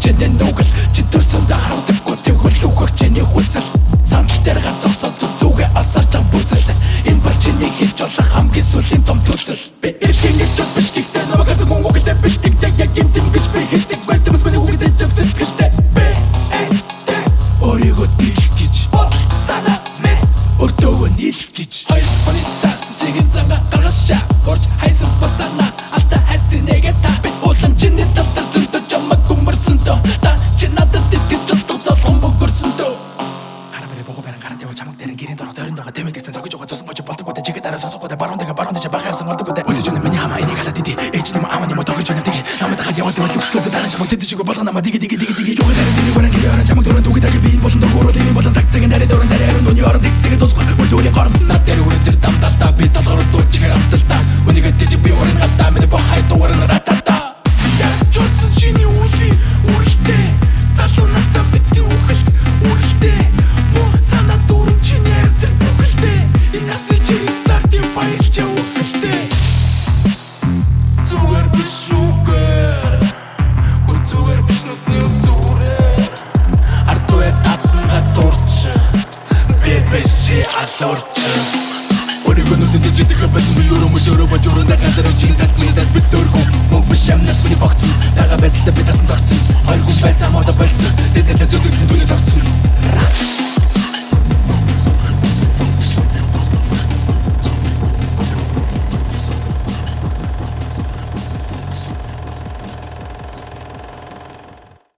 чиний нүгэл чи төрсөндөө харамсдаггүй тэгвэл үхэх чиний хүсэл сандал дээр гацсаад зүгээ асарч ам бүсэл энэ бол чиний хийж болох хамгийн сүүлийн том төсөл би эрхийн нэг ч биш гэхдээ намайг зөв үгтэй бэлтгэдэг яг юм гэж би хэлдэг байдмас миний үгтэй чавсэл гэлтэй би оройгоо дийлэх гэж санаа мэ өртөөгөө нийлэх гэж хоёр хүний цаг чигийн занга гаргашаа орж хайсан бацана алта хайцын нэгэ та би улам чиний татар зөндөө чамаг гүмэрсэн дөө та чи надад итгэж чаддаг залхам бөгөрсөн дөө харабарэ бого баран гараад яваа чамаг дэрэн гэрийн дорог дөрөнд байгаа тэмэдэгсэн цогж байгаа цусан гоч болдог гэдэг чигээ дараа сонсох гэдэг баруун дээр бахаасан болдог гэдэг үгүй ч миний хамаа энийг халаад иди ээж нэм аава нэм тогж байна dig намайг дахад яваад өгчөөд дараа чамаг тэтгэж болгоно намайг dig юу дээр дэрэг гэрээ чамаг дөрөнд үгүй таги би болон дөрөөр ийм болон тагцгийн нарийн дөрөнд зарайрын нүний орон тэгсэгээ дуусах үлдүүрийн горн над дээр үрдэр дамдалтаа би толгоор дуулчихэр амталтаа үнийг дэжиг би уран хатаа мэдээ бахай дуурын ратата яг чоцсон чиний үли үрэлтэй залуунасаа бити үхэлт үрэлтэй муу санаа дүүрэн чиний амтэр бүхэлтэй инаас чири стартын баярлж үхэлтэй зүгээр биш үгээр зүгээр биш нүдний зүгээр артуэ татнга турч би биш чи алурч Оройгоо нүдэнд жидэх бац би өрөөмөөр божроо нагадар чин татмидад битөргөө мог бишамнас миний багцсан дага байдалтай би тасан зарцсан хоёр хүн байсан модо болцсон дэдэлээ зөвлөд дүний зарцсан